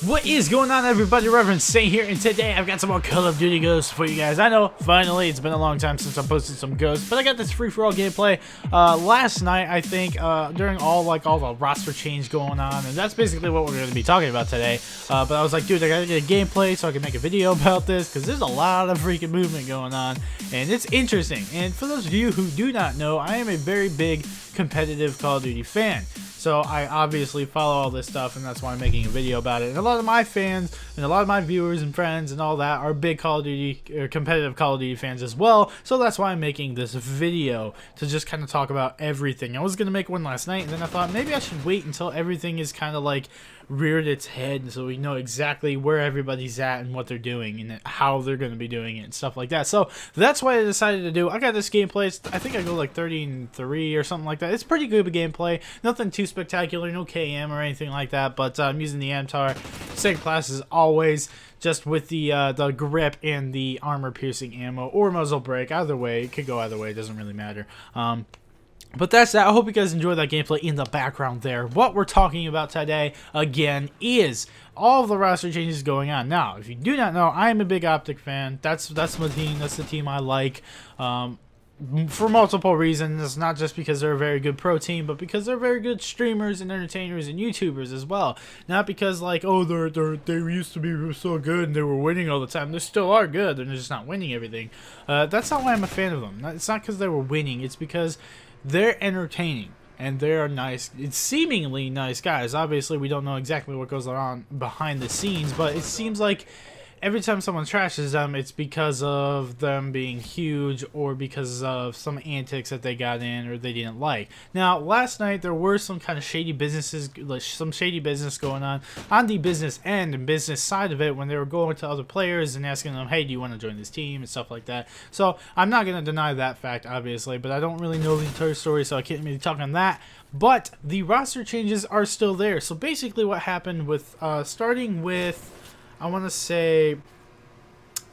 What is going on, everybody? Reverend Saint here, and today I've got some more Call of Duty Ghosts for you guys. I know, finally, it's been a long time since I posted some Ghosts, but I got this free-for-all gameplay last night, I think, during all the roster change going on, and that's basically what we're going to be talking about today. But I was like, dude, I gotta get a gameplay so I can make a video about this, because there's a lot of freaking movement going on, and it's interesting. And for those of you who do not know, I am a very big competitive Call of Duty fan. So I obviously follow all this stuff, and that's why I'm making a video about it. And a lot of my fans and a lot of my viewers and friends and all that are big Call of Duty or competitive Call of Duty fans as well. So that's why I'm making this video, to just kind of talk about everything. I was going to make one last night, and then I thought maybe I should wait until everything is kind of like reared its head, so we know exactly where everybody's at and what they're doing and how they're going to be doing it and stuff like that. So that's what I decided to do. I got this gameplay. I think I go like 30-3 or something like that. It's pretty good gameplay. Nothing too spectacular, no KM or anything like that, but I'm using the MTAR. Second class as always, just with the grip and the armor piercing ammo or muzzle brake. Either way, it could go either way. It doesn't really matter. But that's that. I hope you guys enjoy that gameplay in the background there. What we're talking about today, again, is all of the roster changes going on. Now, if you do not know, I am a big Optic fan. That's my team. That's the team I like. For multiple reasons. It's not just because they're a very good pro team, but because they're very good streamers and entertainers and YouTubers as well. Not because like, oh, they used to be so good and they were winning all the time. They still are good. They're just not winning everything. That's not why I'm a fan of them. It's not because they were winning. It's because they're entertaining and they're nice. It's seemingly nice guys. Obviously, we don't know exactly what goes on behind the scenes, but it seems like every time someone trashes them, it's because of them being huge or because of some antics that they got in or they didn't like. Now, last night there were some kind of shady businesses, like some shady business going on the business end and business side of it when they were going to other players and asking them, hey, do you want to join this team and stuff like that. So I'm not going to deny that fact, obviously, but I don't really know the entire story, so I can't really talk on that. But the roster changes are still there. So basically what happened with, starting with, I want to say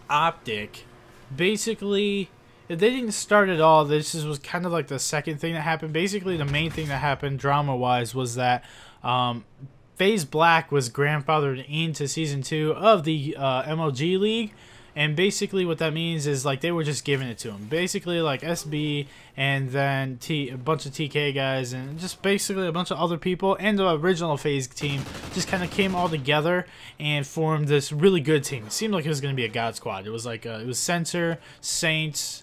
Optic, basically they didn't start at all. This was kind of like the second thing that happened. Basically the main thing that happened drama wise was that FaZe Black was grandfathered into season 2 of the MLG League. And basically what that means is like they were just giving it to him. Basically like SB and then a bunch of TK guys and just basically a bunch of other people and the original FaZe team just kind of came all together and formed this really good team. It seemed like it was going to be a god squad. It was like it was Censor, Saints,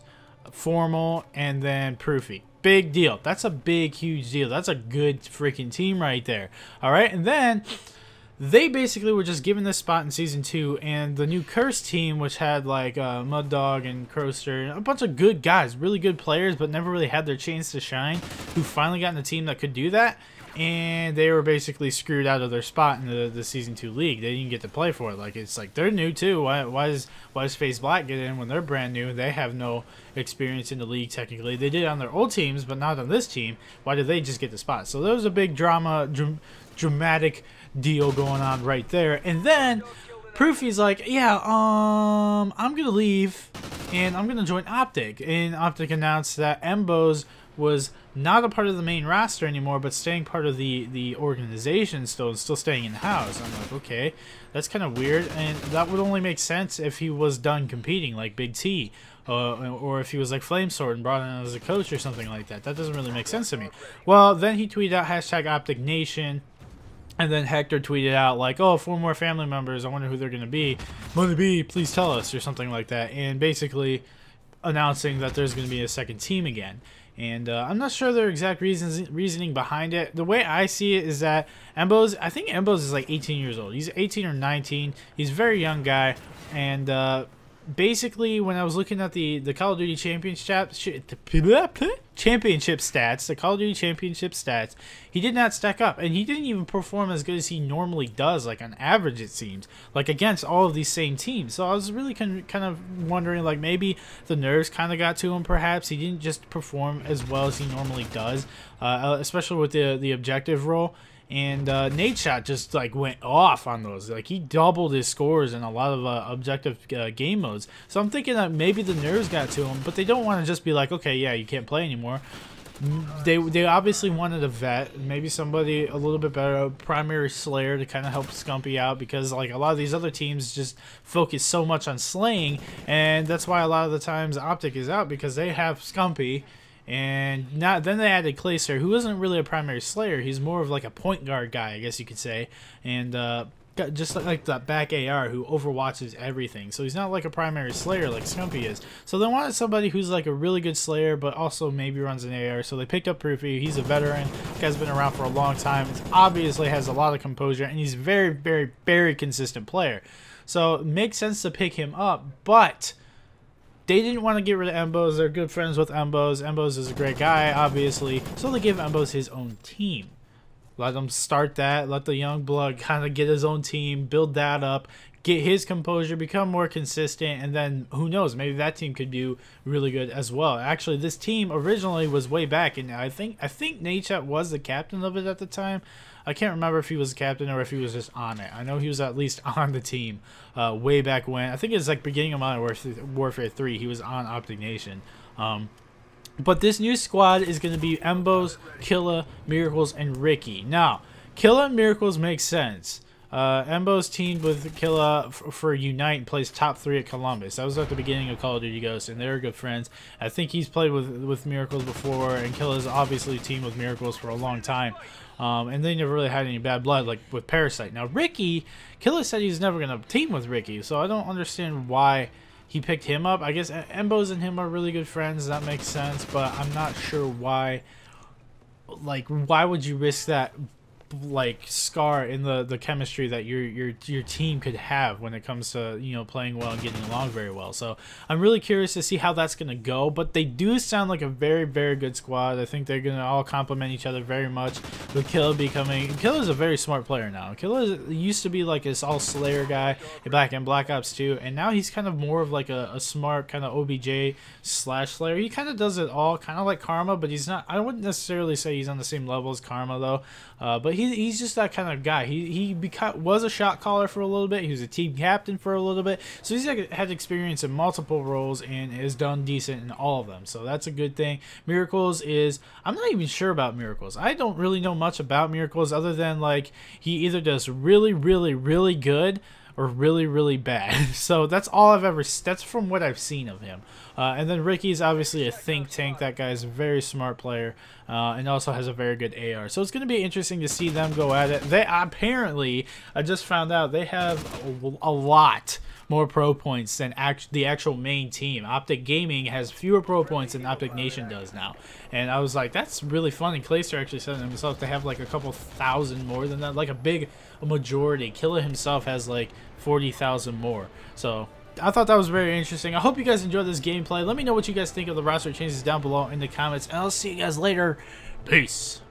Formal, and then Proofy. Big deal. That's a big, huge deal. That's a good freaking team right there. All right, and then they basically were just given this spot in Season 2, and the new Curse team, which had like Mud Dog and Croaster, a bunch of good guys, really good players, but never really had their chance to shine, who finally got in a team that could do that, and they were basically screwed out of their spot in the Season 2 league. They didn't get to play for it. Like, it's like they're new too. Why does FaZe Black get in when they're brand new? They have no experience in the league technically. They did it on their old teams, but not on this team. Why did they just get the spot? So there was a big dramatic deal going on right there. And then Proofy's like, yeah, I'm gonna leave and I'm gonna join Optic. And Optic announced that Mbos was not a part of the main roster anymore, but staying part of the organization, still staying in house. I'm like, okay, that's kind of weird, and that would only make sense if he was done competing like Big T, or if he was like Flamesword and brought in as a coach or something like that. That doesn't really make sense to me. Well, then he tweeted out hashtag Optic Nation. And then Hector tweeted out like, oh, 4 more family members. I wonder who they're going to be. Money B, please tell us, or something like that. And basically announcing that there's going to be a second team again. And I'm not sure their exact reasoning behind it. The way I see it is that Mbos, I think Mbos is like 18 years old. He's 18 or 19. He's a very young guy. And basically, when I was looking at the Call of Duty championship stats, the Call of Duty championship stats, he did not stack up, and he didn't even perform as good as he normally does, like on average it seems, like against all of these same teams. So I was really kind of wondering, like maybe the nerves kind of got to him. Perhaps he didn't just perform as well as he normally does, especially with the objective role. And Nate Shot just like went off on those. Like he doubled his scores in a lot of objective game modes. So I'm thinking that maybe the nerves got to him, but they don't want to just be like, okay, yeah, you can't play anymore. They obviously wanted a vet, maybe somebody a little bit better, a primary slayer to kind of help Scumpy out, because like a lot of these other teams just focus so much on slaying, and that's why a lot of the times Optic is out, because they have Scumpy. And then they added Clayster, who isn't really a primary slayer. He's more of like a point guard guy, I guess you could say. And just like that back AR who overwatches everything. So he's not like a primary slayer like Scumpy is. So they wanted somebody who's like a really good slayer, but also maybe runs an AR. So they picked up Proofy. He's a veteran. The guy's been around for a long time. He obviously has a lot of composure, and he's very, very, very consistent player. So it makes sense to pick him up, but they didn't want to get rid of Embos. They're good friends with Embos. Embos is a great guy, obviously. So they give Embos his own team. Let him start that. Let the young blood kind of get his own team, build that up, get his composure, become more consistent, and then who knows, maybe that team could do really good as well. Actually, this team originally was way back, and I think Nadechat was the captain of it at the time. I can't remember if he was the captain or if he was just on it. I know he was at least on the team way back when. I think it was like beginning of Modern Warfare 3. He was on Optic Nation. But this new squad is going to be Embos, Killa, Miracles, and Ricky. Now, Killa and Miracles makes sense. Embos teamed with Killa for Unite and plays top 3 at Columbus. That was at the beginning of Call of Duty Ghosts, and they're good friends. I think he's played with Miracles before, and Killa's obviously teamed with Miracles for a long time. And they never really had any bad blood like with Parasite. Now, Ricky, Killa said he's never going to team with Ricky, so I don't understand why he picked him up. I guess Embos and him are really good friends. That makes sense, but I'm not sure why. Like, why would you risk that, like, scar in the chemistry that your team could have when it comes to, you know, playing well and getting along very well? So I'm really curious to see how that's gonna go, but they do sound like a very, very good squad. I think they're gonna all complement each other very much, with Killa Killa's a very smart player now. Killa used to be like this all slayer guy back in Black Ops 2, and now he's kind of more of like a smart kind of OBJ / slayer. He kind of does it all, kind of like Karma, but he's not. I wouldn't necessarily say he's on the same level as Karma though. But he's just that kind of guy. He was a shot caller for a little bit. He was a team captain for a little bit. So he's had experience in multiple roles and has done decent in all of them. So that's a good thing. Miracles is, I'm not even sure about Miracles. I don't really know much about Miracles other than like he either does really, really, really good or really, really bad. So that's all that's from what I've seen of him. And then Ricky's obviously a think tank. That guy's a very smart player and also has a very good AR. So it's going to be interesting to see them go at it. They apparently, I just found out, they have a lot more pro points than the actual main team. Optic Gaming has fewer pro points than Optic Nation does now. And I was like, that's really funny. Clayster actually said himself they have like a couple thousand more than that, like a majority. Killa himself has like 40,000 more. So I thought that was very interesting. I hope you guys enjoyed this gameplay. Let me know what you guys think of the roster changes down below in the comments, and I'll see you guys later. Peace.